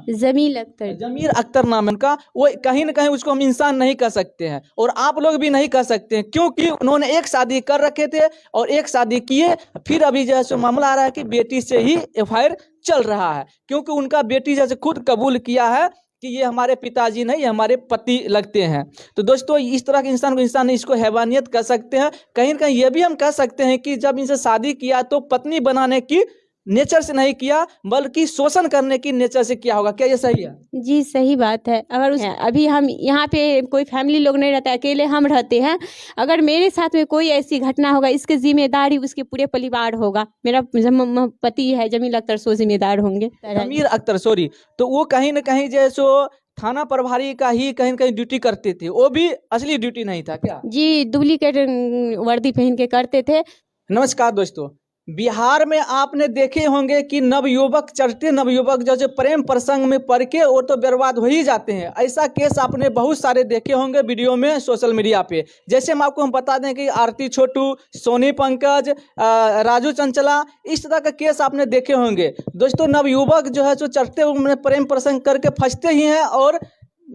जमील अख्तर। जमीर अख्तर नाम है उनका। वो कहीं ना कहीं उसको हम इंसान नहीं कह सकते हैं और आप लोग भी नहीं कह सकते हैं, क्योंकि उन्होंने एक शादी कर रखे थे और एक शादी किए। फिर अभी जो है सो मामला आ रहा है कि बेटी से ही एफआईआर चल रहा है, क्योंकि उनका बेटी जैसे खुद कबूल किया है कि ये हमारे पिताजी नहीं, ये हमारे पति लगते हैं। तो दोस्तों, इस तरह के इंसान को इंसान इसको हैवानियत कह सकते हैं। कहीं ना कहीं ये भी हम कह सकते हैं कि जब इनसे शादी किया तो पत्नी बनाने की नेचर से नहीं किया, बल्कि शोषण करने की नेचर से किया होगा। क्या ये सही है? जी सही बात है। अगर अभी हम यहाँ पे कोई फैमिली लोग नहीं रहता है, अकेले हम रहते हैं। अगर मेरे साथ में कोई ऐसी घटना होगा, इसकी जिम्मेदारी उसके पूरे परिवार होगा। मेरा पति है जमील अख्तर, सो जिम्मेदार होंगे। जमीर अख्तर, सॉरी। तो वो कहीं ना कहीं जैसो थाना प्रभारी का ही कहीं ना कहीं ड्यूटी करते थे, वो भी असली ड्यूटी नहीं था क्या? जी, डुप्लीकेट वर्दी पहन के करते थे। नमस्कार दोस्तों, बिहार में आपने देखे होंगे कि नवयुवक, चढ़ते नवयुवक जैसे प्रेम प्रसंग में पड़ के वो तो बर्बाद हो ही जाते हैं। ऐसा केस आपने बहुत सारे देखे होंगे वीडियो में, सोशल मीडिया पे। जैसे हम बता दें कि आरती छोटू, सोनी पंकज, राजू चंचला, इस तरह का केस आपने देखे होंगे। दोस्तों, नवयुवक जो है सो चढ़ते प्रेम प्रसंग करके फंसते ही हैं और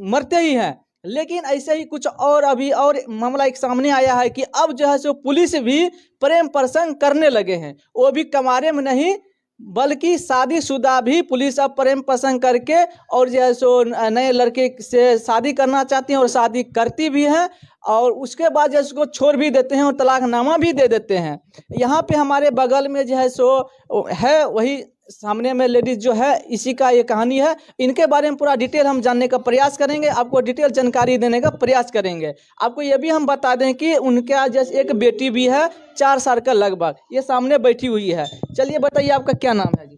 मरते ही हैं। लेकिन ऐसे ही कुछ और अभी और मामला एक सामने आया है कि अब जो है सो पुलिस भी प्रेम प्रसंग करने लगे हैं। वो भी कमारे में नहीं, बल्कि शादीशुदा भी पुलिस अब प्रेम प्रसंग करके और जो है सो नए लड़के से शादी करना चाहती हैं और शादी करती भी हैं, और उसके बाद जो है उसको छोड़ भी देते हैं और तलाकनामा भी दे देते हैं। यहाँ पे हमारे बगल में जो है सो है वही सामने में लेडीज जो है, इसी का ये कहानी है। इनके बारे में पूरा डिटेल हम जानने का प्रयास करेंगे, आपको डिटेल जानकारी देने का प्रयास करेंगे। आपको ये भी हम बता दें कि उनका जैसे एक बेटी भी है 4 साल का लगभग, ये सामने बैठी हुई है। चलिए बताइए, आपका क्या नाम है जी?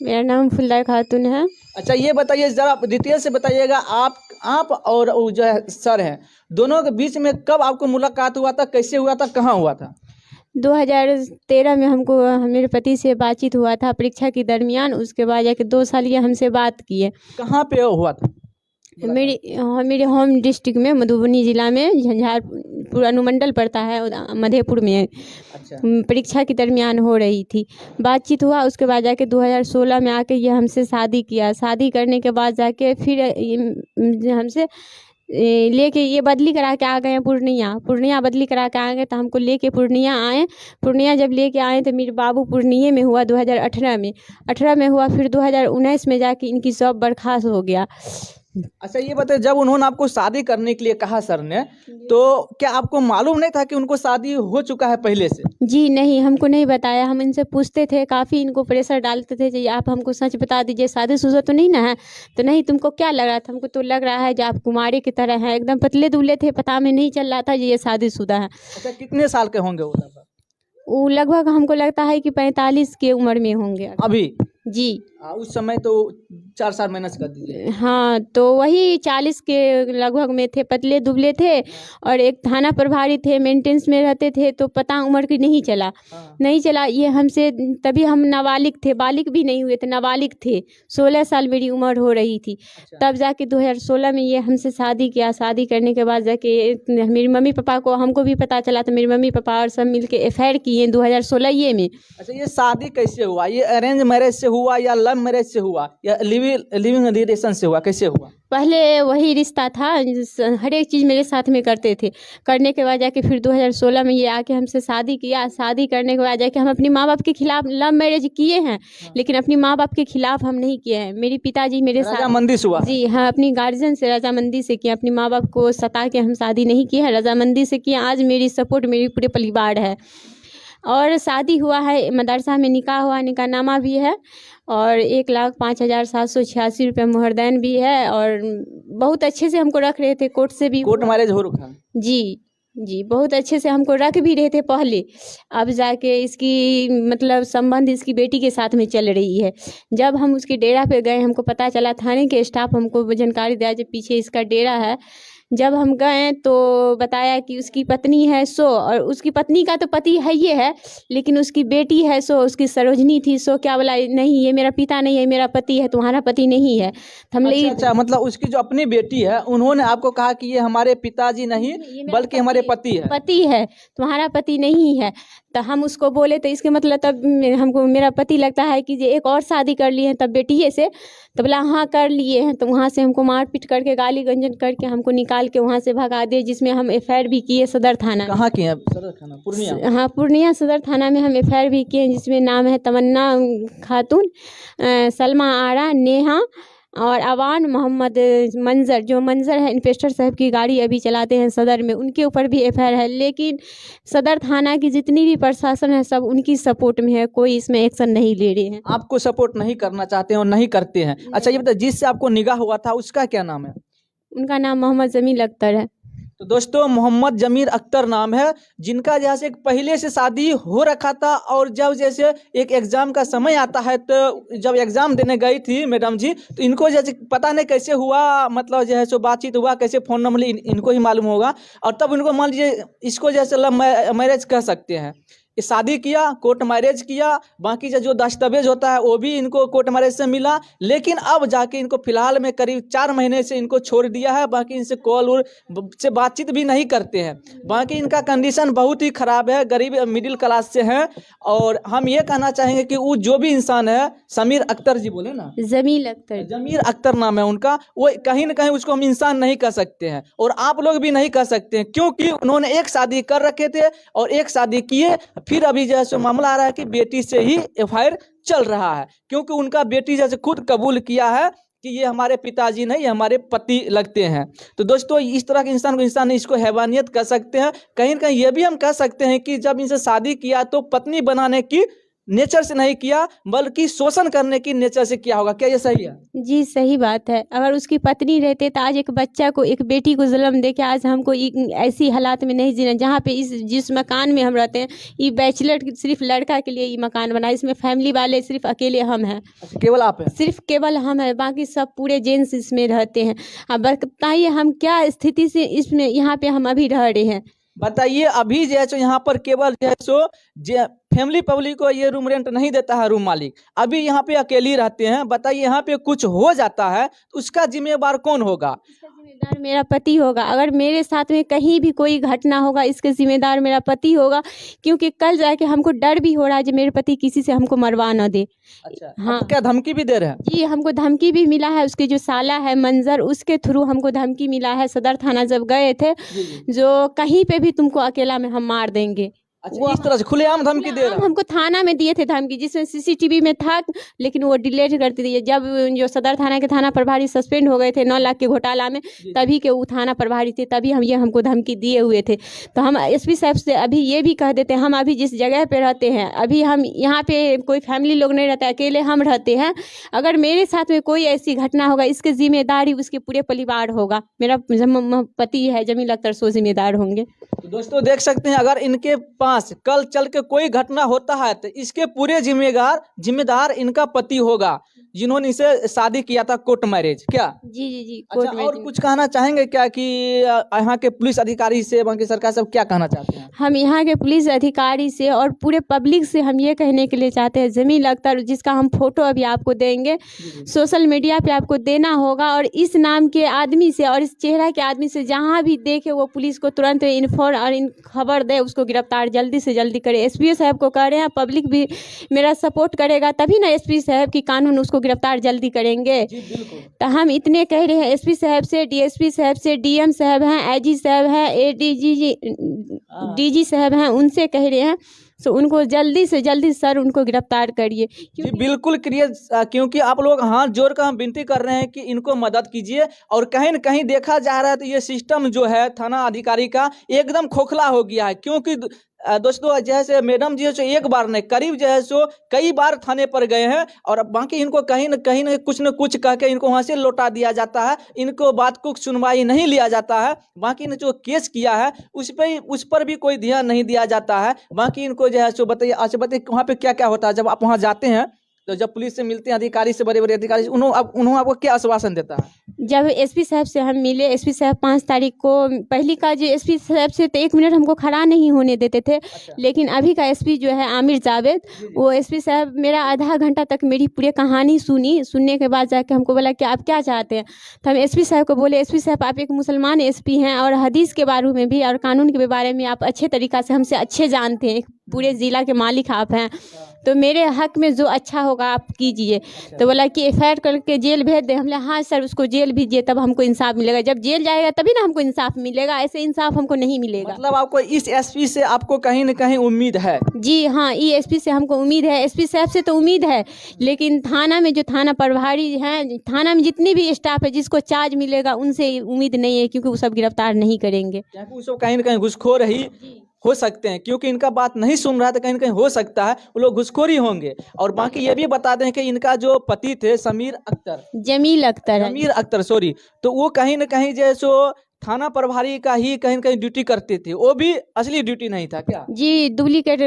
मेरा नाम फुल्ला खातून है। अच्छा, ये बताइए जरा डिटेल से बताइएगा, आप और वो जो है सर हैं, दोनों के बीच में कब आपको मुलाकात हुआ था, कैसे हुआ था, कहाँ हुआ था? 2013 में हमको मेरे पति से बातचीत हुआ था परीक्षा के दरमियान। उसके बाद जाके 2 साल ये हमसे बात किए। कहाँ पे हुआ था? मेरे होम डिस्ट्रिक्ट में, मधुबनी जिला में, झंझारपुर अनुमंडल पड़ता है, मधेपुर में। अच्छा। परीक्षा के दरमियान हो रही थी, बातचीत हुआ। उसके बाद जाके 2016 में आके ये हमसे शादी किया। शादी करने के बाद जाके फिर हमसे लेके ये बदली करा के आ गए हैं पूर्णिया बदली करा के आ गए। तो हमको लेके पूर्णिया आए। पूर्णिया जब लेके आए तो मेरे बाबू पूर्णिया में हुआ 2018 में हुआ। फिर 2019 में जाके इनकी जॉब बर्खास्त हो गया। अच्छा, ये बताइए, जब उन्होंने आपको शादी करने के लिए कहा सर ने, तो क्या आपको मालूम नहीं था कि उनको शादी हो चुका है पहले से? जी नहीं, हमको नहीं बताया। हम इनसे पूछते थे, काफ़ी इनको प्रेशर डालते थे कि आप हमको सच बता दीजिए, शादीशुदा तो नहीं ना है? तो नहीं, तुमको क्या लग रहा था? हमको तो लग रहा है कि आप कुमारी की तरह हैं, एकदम पतले दुबले थे, पता में नहीं चल रहा था ये शादीशुदा है। अच्छा, कितने साल के होंगे वो लगभग? वो लगभग हमको लगता है कि 45 के उम्र में होंगे अभी। जी। उस समय तो 4 साल माइनस कर दीजिए। हाँ, तो वही 40 के लगभग में थे, पतले दुबले थे। और एक थाना प्रभारी थे, मेंटेनेंस में रहते थे, तो पता उम्र की नहीं चला। नहीं चला ये हमसे। तभी हम नाबालिग थे, बालिग भी नहीं हुए थे, नाबालिग थे। 16 साल मेरी उम्र हो रही थी। तब जाके 2016 में ये हमसे शादी किया। शादी करने के बाद जाके मेरी मम्मी पापा को, हमको भी पता चला, तो मेरी मम्मी पापा और सब मिलके एफआईआर किए 2016 में। अच्छा, ये शादी कैसे हुआ? ये अरेंज मैरिज से हुआ या लव मैरिज से हुआ या लिविंग रिलेशन से हुआ? कैसे हुआ? पहले वही रिश्ता था, हर एक चीज़ मेरे साथ में करते थे। करने के बाद जाके फिर 2016 में ये आके हमसे शादी किया। शादी करने के बाद जाके हम अपने माँ बाप के खिलाफ लव मैरिज किए हैं, लेकिन अपनी माँ बाप के खिलाफ हम नहीं किए हैं। मेरे पिताजी मेरे साथ रजामंदी से हुआ? जी हाँ, अपनी गार्जियन से रजामंदी से किया। अपनी माँ बाप को सता के हम शादी नहीं किए हैं, रजामंदी से किए। आज मेरी सपोर्ट मेरी पूरे परिवार है। और शादी हुआ है मदरसा में, निकाह हुआ, निकाहनामा भी है। और 1,05,786 रुपये मुहरदैन भी है। और बहुत अच्छे से हमको रख रहे थे, कोर्ट से भी। कोर्ट मैरिज हो रखा? जी, बहुत अच्छे से हमको रख भी रहे थे पहले। अब जाके इसकी मतलब संबंध इसकी बेटी के साथ में चल रही है। जब हम उसके डेरा पे गए, हमको पता चला, थाने के स्टाफ हमको जानकारी दिया जो पीछे इसका डेरा है। जब हम गए तो बताया कि उसकी पत्नी है सो, और उसकी पत्नी का तो पति है ये है, लेकिन उसकी बेटी है सो, उसकी सरोजनी थी सो। क्या बोला, नहीं ये मेरा पिता नहीं है, मेरा पति है, तुम्हारा पति नहीं है। हम अच्छा, मतलब उसकी जो अपनी बेटी है, उन्होंने आपको कहा कि ये हमारे पिताजी नहीं बल्कि हमारे पति है, तुम्हारा पति नहीं है। तो हम उसको बोले तो इसके मतलब तब हमको मेरा पति लगता है कि ये एक और शादी कर लिए हैं तब बेटिए से, तो बोला हाँ कर लिए हैं। तो वहाँ से हमको मारपीट करके गाली गंजन करके हमको निकाल के वहाँ से भगा दिए, जिसमें हम एफआईआर भी किए सदर थाना में। कहाँ की है? सदर थाना पूर्णिया। हाँ पूर्णिया सदर थाना में हम एफआईआर भी किए हैं, जिसमें नाम है तमन्ना खातून, सलमा आरा, नेहा और अवान मोहम्मद मंजर। जो मंजर है इंस्पेक्टर साहब की गाड़ी अभी चलाते हैं सदर में, उनके ऊपर भी एफआईआर है। लेकिन सदर थाना की जितनी भी प्रशासन है सब उनकी सपोर्ट में है, कोई इसमें एक्शन नहीं ले रहे हैं। आपको सपोर्ट नहीं करना चाहते हैं और नहीं करते हैं। अच्छा ये बताइए, जिससे आपको निगाह हुआ था उसका क्या नाम है? उनका नाम मोहम्मद जमील अख्तर है। तो दोस्तों मोहम्मद जमीर अख्तर नाम है, जिनका जैसे एक पहले से शादी हो रखा था, और जब जैसे एक एग्जाम का समय आता है तो जब एग्जाम देने गई थी मैडम जी, तो इनको जैसे पता नहीं कैसे हुआ, मतलब जो है सो बातचीत हुआ कैसे, फोन नंबर इनको ही मालूम होगा, और तब इनको मान लीजिए इसको जैसे लव मैरिज कह सकते हैं, ये शादी किया, कोर्ट मैरिज किया, बाकी जो दस्तावेज होता है वो भी इनको कोर्ट मैरिज से मिला। लेकिन अब जाके इनको फिलहाल में करीब 4 महीने से इनको छोड़ दिया है, बाकी इनसे कॉल और से बातचीत भी नहीं करते हैं। बाकी इनका कंडीशन बहुत ही खराब है, गरीब मिडिल क्लास से हैं। और हम ये कहना चाहेंगे कि वो जो भी इंसान है, समीर अख्तर जी बोले ना, जमील अख्तर, जमीर अख्तर नाम है उनका, वो कहीं ना कहीं उसको हम इंसान नहीं कह सकते हैं, और आप लोग भी नहीं कह सकते हैं, क्योंकि उन्होंने एक शादी कर रखे थे और एक शादी किए। फिर अभी जैसे मामला आ रहा है कि बेटी से ही एफआईआर चल रहा है, क्योंकि उनका बेटी जैसे खुद कबूल किया है कि ये हमारे पिताजी नहीं, ये हमारे पति लगते हैं। तो दोस्तों इस तरह के इंसान को इंसान नहीं, इसको हैवानियत कह सकते हैं। कहीं ना कहीं ये भी हम कह सकते हैं कि जब इनसे शादी किया तो पत्नी बनाने की नेचर से नहीं किया, बल्कि शोषण करने की नेचर से किया होगा। क्या ये सही है? जी सही बात है। अगर उसकी पत्नी रहते तो आज एक बच्चा को, एक बेटी को जन्म दे के आज हमको ऐसी हालात में नहीं जीना। जहाँ पे जिस मकान में हम रहते हैं, ये बैचलर सिर्फ लड़का के लिए ये मकान बना, इसमें फैमिली वाले सिर्फ अकेले हम हैं। केवल आप हैं? सिर्फ केवल हम हैं, बाकी सब पूरे जेंट्स इसमें रहते हैं। अब बताइए हम क्या स्थिति से इसमें यहाँ पे हम अभी रह रहे हैं। बताइए अभी जो है सो यहाँ पर केवल जो है सो फैमिली पब्लिक को ये रूम रेंट नहीं देता है रूम मालिक, अभी यहाँ पे अकेले रहते हैं। बताइए यहाँ पे कुछ हो जाता है तो उसका जिम्मेवार कौन होगा? जिम्मेदार मेरा पति होगा। अगर मेरे साथ में कहीं भी कोई घटना होगा, इसके जिम्मेदार मेरा पति होगा, क्योंकि कल जाके हमको डर भी हो रहा है कि मेरे पति किसी से हमको मरवा न दे। अच्छा हाँ, क्या धमकी भी दे रहे हैं? जी हमको धमकी भी मिला है। उसके जो साला है मंजर, उसके थ्रू हमको धमकी मिला है। सदर थाना जब गए थे, जो कहीं पे भी तुमको अकेला में हम मार देंगे। अच्छा इस तरह से खुलेआम धमकी दे रहा है? हमको थाना में दिए थे धमकी, जिसमें सीसीटीवी में था, लेकिन वो डिलीट कर दिए। जब जो सदर थाना के थाना प्रभारी सस्पेंड हो गए थे 9 लाख के घोटाला में, तभी के वो थाना प्रभारी थे, तभी हमको धमकी दिए हुए थे। तो हम एसपी साहब से अभी ये भी कह देते हैं, हम अभी जिस जगह पे रहते हैं, अभी हम यहाँ पे कोई फैमिली लोग नहीं रहता, अकेले हम रहते हैं। अगर मेरे साथ में कोई ऐसी घटना होगा, इसकी जिम्मेदारी उसके पूरे परिवार होगा। मेरा पति है जमील अख्तर, सो जिम्मेदार होंगे। तो दोस्तों देख सकते हैं, अगर इनके पास कल चल के कोई घटना होता है तो इसके पूरे जिम्मेदार इनका पति होगा, जिन्होंने इसे शादी किया था कोर्ट मैरिज। क्या? जी अच्छा और कुछ कहना चाहेंगे क्या कि यहाँ के पुलिस अधिकारी से, बाकी सरकार सब क्या कहना चाहते हैं? हम यहाँ के पुलिस अधिकारी से और पूरे पब्लिक से हम ये कहने के लिए चाहते हैं, जमील अख्तर जिसका हम फोटो अभी आपको देंगे, सोशल मीडिया पे आपको देना होगा, और इस नाम के आदमी से और इस चेहरा के आदमी से जहाँ भी देखे वो पुलिस को तुरंत खबर दे, उसको गिरफ्तार जल्दी से जल्दी करे। एसपी साहब को कह रहे हैं, पब्लिक भी मेरा सपोर्ट करेगा तभी ना एसपी साहब की कानून उसको गिरफ्तार जल्दी करेंगे। तो हम इतने कह रहे हैं एसपी साहब से, डीएसपी साहब से, डीएम साहब हैं, आईजी साहब हैं, डीजी साहब हैं, उनसे कह रहे हैं तो उनको जल्दी से जल्दी सर उनको गिरफ्तार करिए। जी बिल्कुल करिए, क्योंकि आप लोग हाथ जोड़कर हम विनती कर रहे हैं कि इनको मदद कीजिए। और कहीं न कहीं देखा जा रहा है तो ये सिस्टम जो है थाना अधिकारी का एकदम खोखला हो गया है, क्योंकि दोस्तों जैसे मैडम जी जो एक बार नहीं करीब जो है सो कई बार थाने पर गए हैं, और बाकी इनको कहीं न कुछ कह के इनको वहाँ से लौटा दिया जाता है, इनको बात को सुनवाई नहीं लिया जाता है। बाकी ने जो केस किया है उस पर भी कोई ध्यान नहीं दिया जाता है। बाकी इनको जो है सो बताइए, अच्छा बताइए वहाँ पे क्या क्या होता है जब आप वहाँ जाते हैं, तो जब पुलिस से मिलते हैं अधिकारी से, बड़े बड़े अधिकारी, उन्होंने आपको क्या आश्वासन देता है? जब एसपी साहब से हम मिले, एसपी साहब 5 तारीख को, पहली का जो एसपी साहब से तो 1 मिनट हमको खड़ा नहीं होने देते थे, लेकिन अभी का एसपी जो है आमिर जावेद, वो एसपी साहब मेरा आधा घंटा तक मेरी पूरी कहानी सुनी। सुनने के बाद जाके हमको बोला कि आप क्या चाहते हैं, तो हम एसपी साहब को बोले, एसपी साहब आप एक मुसलमान एसपी हैं और हदीस के बारे में भी और कानून के बारे में आप अच्छे तरीक़ा से हमसे अच्छे जानते हैं, एक पूरे ज़िला के मालिक आप हैं, तो मेरे हक में जो अच्छा होगा आप कीजिए। तो बोला कि एफआईआर करके जेल भेज दे। हमने हाँ सर उसको जेल भेजिए, तब हमको इंसाफ मिलेगा। जब जेल जाएगा तभी ना हमको इंसाफ मिलेगा, ऐसे इंसाफ हमको नहीं मिलेगा। मतलब आपको इस एसपी से आपको कहीं न कहीं उम्मीद है? जी हाँ, ये एसपी से हमको उम्मीद है, एसपी साहब से तो उम्मीद है, लेकिन थाना में जो थाना प्रभारी हैं, थाना में जितनी भी स्टाफ है जिसको चार्ज मिलेगा उनसे उम्मीद नहीं है, क्योंकि वो सब गिरफ्तार नहीं करेंगे। क्योंकि वो सब कहीं न कहीं घुसखोर ही हो सकते हैं, क्योंकि इनका बात नहीं सुन रहा है तो कहीं न कहीं हो सकता है वो लोग घुसखोरी होंगे। और बाकी ये भी बता दें कि इनका जो पति थे जमील अख्तर सॉरी, तो वो कहीं न कहीं जैसो थाना प्रभारी का ही कहीं न कहीं ड्यूटी करते थे, वो भी असली ड्यूटी नहीं था क्या? जी, डुप्लीकेट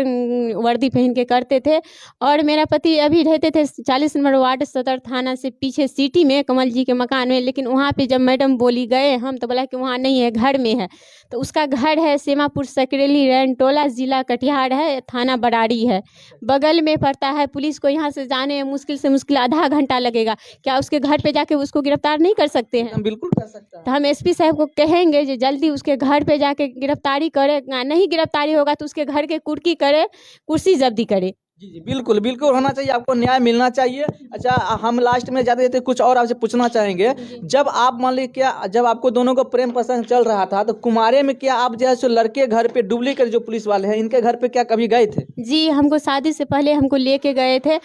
वर्दी पहन के करते थे। और मेरा पति अभी रहते थे 40 नंबर वार्ड सदर थाना से पीछे सिटी में कमल जी के मकान में, लेकिन वहाँ पे जब मैडम बोली गए हम, तो बोला कि वहाँ नहीं है, घर में है। तो उसका घर है सेमापुर सकरेली रैनटोला, ज़िला कटिहार है, थाना बराड़ी है, बगल में पड़ता है। पुलिस को यहाँ से जाने में मुश्किल से मुश्किल आधा घंटा लगेगा, क्या उसके घर पे जाके उसको गिरफ्तार नहीं कर सकते हैं? हम बिल्कुल कर सकते हैं। तो हम एसपी साहब को कहेंगे जो जल्दी उसके घर पे जाके गिरफ्तारी करे, नहीं गिरफ्तारी होगा तो उसके घर के कुर्की करे, कुर्सी जब्ती करे। जी जी, बिल्कुल बिल्कुल होना चाहिए, आपको न्याय मिलना चाहिए। अच्छा, हम लास्ट में जाते जाते कुछ और आपसे पूछना चाहेंगे। जब आप मान लीजिए क्या, जब आपको दोनों को प्रेम प्रसंग चल रहा था, तो कुमारे में क्या आप जैसे लड़के घर पे डुप्लीकेट जो पुलिस वाले हैं इनके घर पे क्या कभी गए थे? जी, हमको शादी से पहले हमको लेके गए थे।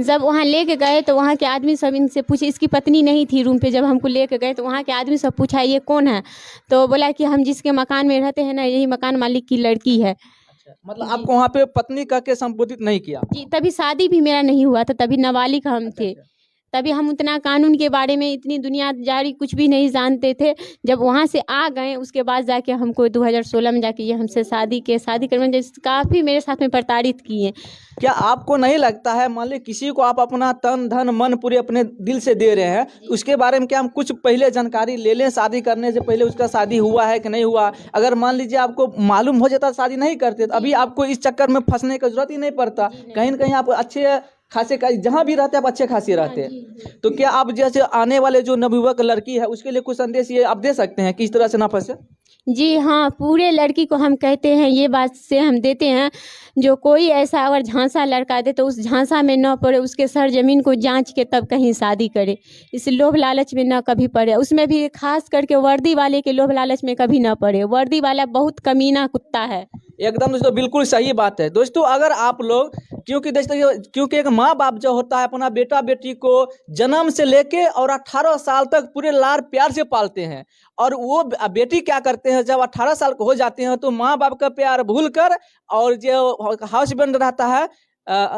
जब वहाँ लेके गए तो वहाँ के आदमी सब इनसे पूछे, इसकी पत्नी नहीं थी रूम पे, जब हमको लेके गए तो वहाँ के आदमी सब पूछा ये कौन है, तो बोला कि हम जिसके मकान में रहते हैं ना, यही मकान मालिक की लड़की है। मतलब आपको वहाँ पे पत्नी कह के संबोधित नहीं किया? जी, तभी शादी भी मेरा नहीं हुआ था, तभी नाबालिग हम थे, तभी हम उतना कानून के बारे में इतनी दुनियादारी कुछ भी नहीं जानते थे। जब वहाँ से आ गए उसके बाद जाके हमको 2016 में जाके ये हमसे शादी करने जैसे काफ़ी मेरे साथ में प्रताड़ित किए। क्या आपको नहीं लगता है, मान लीजिए किसी को आप अपना तन धन मन पूरे अपने दिल से दे रहे हैं, उसके बारे में क्या हम कुछ पहले जानकारी ले लें, शादी करने से पहले उसका शादी हुआ है कि नहीं हुआ? अगर मान लीजिए आपको मालूम हो जाता शादी नहीं करते, तो अभी आपको इस चक्कर में फंसने की जरूरत ही नहीं पड़ता। कहीं न कहीं आप अच्छे खासे का जहाँ भी रहते हैं आप अच्छे खासे रहते हैं। तो क्या आप जैसे आने वाले जो नवयुवक लड़की है उसके लिए कुछ संदेश ये आप दे सकते हैं कि इस तरह से ना फंसे? जी हाँ, पूरे लड़की को हम कहते हैं, ये बात से हम देते हैं, जो कोई ऐसा अगर झांसा लड़का दे तो उस झांसा में न पड़े, उसके सर जमीन को जांच के तब कहीं शादी करे, इस लोभ लालच में न कभी पड़े, उसमें भी खास करके वर्दी वाले के लोभ लालच में कभी न पड़े। वर्दी वाला बहुत कमीना कुत्ता है। एकदम दोस्तों बिल्कुल सही बात है। दोस्तों अगर आप लोग, क्योंकि एक माँ बाप जो होता है अपना बेटा बेटी को जन्म से लेके और 18 साल तक पूरे लाड़ प्यार से पालते हैं, और वो बेटी क्या करते हैं जब 18 साल को हो जाते हैं तो माँ बाप का प्यार भूल कर, और जो हस्बैंड रहता है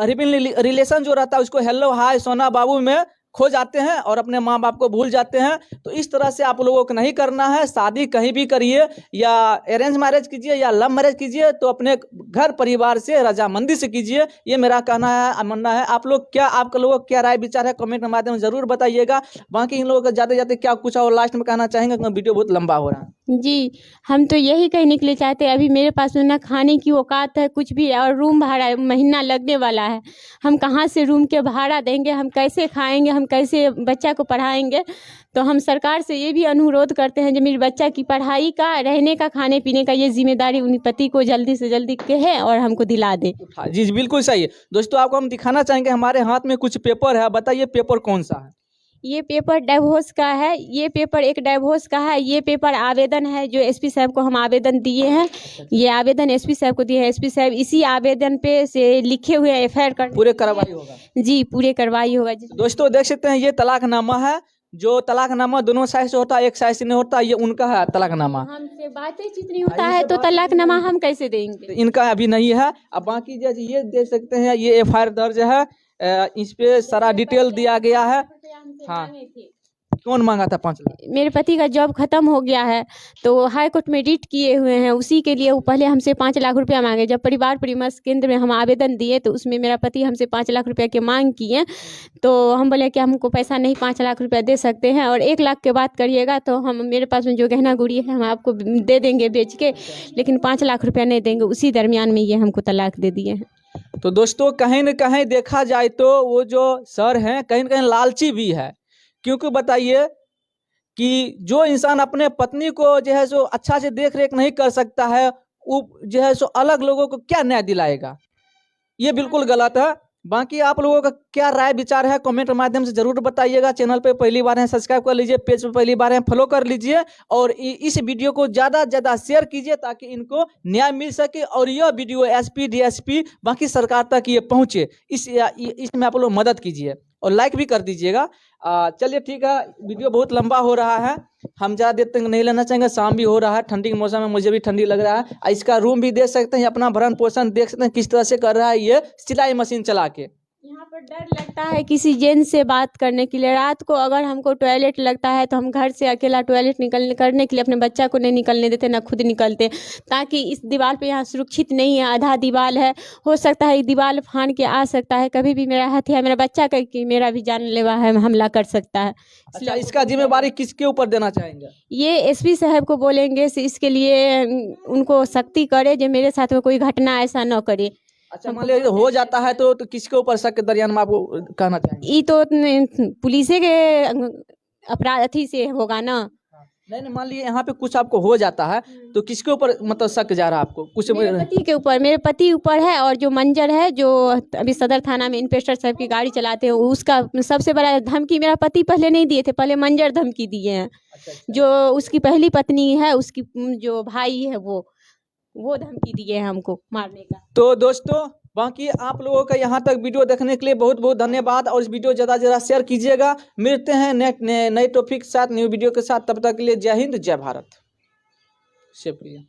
रिलेशन जो रहता है उसको हेलो हाय सोना बाबू में खो जाते हैं और अपने माँ बाप को भूल जाते हैं। तो इस तरह से आप लोगों को नहीं करना है। शादी कहीं भी करिए, या अरेंज मैरिज कीजिए या लव मैरिज कीजिए, तो अपने घर परिवार से रजामंदी से कीजिए, ये मेरा कहना है, मानना है। आप लोगों क्या राय विचार है कमेंट के माध्यम में जरूर बताइएगा। बाकी इन लोगों को जाते जाते क्या कुछ और लास्ट में कहना चाहेंगे, क्योंकि वीडियो बहुत लंबा हो रहा है। जी, हम तो यही कहने के लिए चाहते हैं, अभी मेरे पास में ना खाने की औकात है कुछ भी, और रूम भाड़ा महीना लगने वाला है, हम कहाँ से रूम के भाड़ा देंगे, हम कैसे खाएंगे, हम कैसे बच्चा को पढ़ाएंगे। तो हम सरकार से ये भी अनुरोध करते हैं जो मेरे बच्चा की पढ़ाई का, रहने का, खाने पीने का ये जिम्मेदारी उन्हीं पति को जल्दी से जल्दी कहे और हमको दिला दे। जी बिल्कुल सही है। दोस्तों आपको हम दिखाना चाहेंगे, हमारे हाथ में कुछ पेपर है, बताइए पेपर कौन सा है? ये पेपर डाइवोर्स का है, ये पेपर एक डाइवोर्स का है, ये पेपर आवेदन है जो एसपी साहब को हम आवेदन दिए हैं, ये आवेदन एसपी साहब को दिए हैं। एसपी साहब इसी आवेदन पे से लिखे हुए एफआईआर कर पूरे कार्रवाई होगा। जी, पूरे कार्रवाई होगा। दोस्तों देख सकते हैं ये तलाकनामा है, जो तलाकनामा दोनों साइड से होता है, एक साइड से नहीं होता, ये उनका है तलाकनामा। हमसे बातचीत नहीं होता है तो तलाकनामा हम कैसे देंगे? इनका अभी नहीं है। अब बाकी जैसे ये देख सकते हैं, ये एफआईआर दर्ज है, इस पे सारा डिटेल दिया गया है। हाँ, कौन मांगा था 5 लाख? मेरे पति का जॉब खत्म हो गया है, तो हाई कोर्ट में रिट किए हुए हैं, उसी के लिए वो पहले हमसे 5 लाख रुपया मांगे। जब परिवार परामर्श केंद्र में हम आवेदन दिए तो उसमें मेरा पति हमसे 5 लाख रुपया की मांग किए, तो हम बोले कि हमको पैसा नहीं 5 लाख रुपया दे सकते हैं, और 1 लाख के बात करिएगा तो हम मेरे पास में जो गहना गुड़ी है हम आपको दे देंगे बेच के, लेकिन 5 लाख रुपया नहीं देंगे। उसी दरमियान में ये हमको तलाक दे दिए हैं। तो दोस्तों कहीं न कहीं देखा जाए तो वो जो सर हैं कहीं न कहीं लालची भी है, क्योंकि बताइए कि जो इंसान अपने पत्नी को जो है सो अच्छा से देख रेख नहीं कर सकता है, वो जो है सो अलग लोगों को क्या न्याय दिलाएगा? ये बिल्कुल गलत है। बाकी आप लोगों का क्या राय विचार है कमेंट माध्यम से जरूर बताइएगा। चैनल पे पहली बार है सब्सक्राइब कर लीजिए, पेज पे पहली बार है फॉलो कर लीजिए, और इस वीडियो को ज़्यादा से ज़्यादा शेयर कीजिए ताकि इनको न्याय मिल सके और यह वीडियो एसपी डीएसपी बाकी सरकार तक ये पहुँचे। इसमें आप लोग मदद कीजिए और लाइक भी कर दीजिएगा। चलिए ठीक है, वीडियो बहुत लंबा हो रहा है, हम ज़्यादा देर तक नहीं लेना चाहेंगे। शाम भी हो रहा है, ठंडी के मौसम में मुझे भी ठंडी लग रहा है। इसका रूम भी देख सकते हैं, अपना भरण पोषण देख सकते हैं किस तरह से कर रहा है ये सिलाई मशीन चला के। यहाँ पर डर लगता है किसी जेंट्स से बात करने के लिए। रात को अगर हमको टॉयलेट लगता है तो हम घर से अकेला टॉयलेट करने के लिए अपने बच्चा को नहीं निकलने देते, ना खुद निकलते, ताकि इस दीवार पे यहाँ सुरक्षित नहीं है, आधा दीवार है, हो सकता है दीवार फाड़ के आ सकता है, कभी भी मेरा हथियार मेरा बच्चा का कि मेरा भी जानलेवा है, हमला कर सकता है। अच्छा, इसका जिम्मेवारी किसके ऊपर देना चाहेंगे? ये एसपी साहब को बोलेंगे इसके लिए उनको सख्ती करे, जो मेरे साथ में कोई घटना ऐसा न करे। अच्छा, मान लीजिए हो जाता है तो किसके ऊपर शक के दरमियान में आपको कहना चाहेंगे? ये तो पुलिस के अपराध अथी से होगा ना। नहीं, मान लीजिए यहाँ पे कुछ आपको हो जाता है तो किसके ऊपर मतलब शक जा रहा है आपको? कुछ मेरे पति के ऊपर, मेरे पति ऊपर है, और जो मंजर है जो अभी सदर थाना में इंस्पेक्टर साहब की गाड़ी चलाते हैं, उसका सबसे बड़ा धमकी मेरा पति पहले नहीं दिए थे, पहले मंजर धमकी दिए हैं। जो उसकी पहली पत्नी है, उसकी जो भाई है वो धमकी दिए हैं हमको मारने का। तो दोस्तों बाकी आप लोगों का यहाँ तक वीडियो देखने के लिए बहुत बहुत धन्यवाद, और इस वीडियो ज़्यादा से ज़्यादा शेयर कीजिएगा। मिलते हैं नए टॉपिक के साथ, न्यू वीडियो के साथ। तब तक के लिए जय हिंद, जय भारत, शुक्रिया।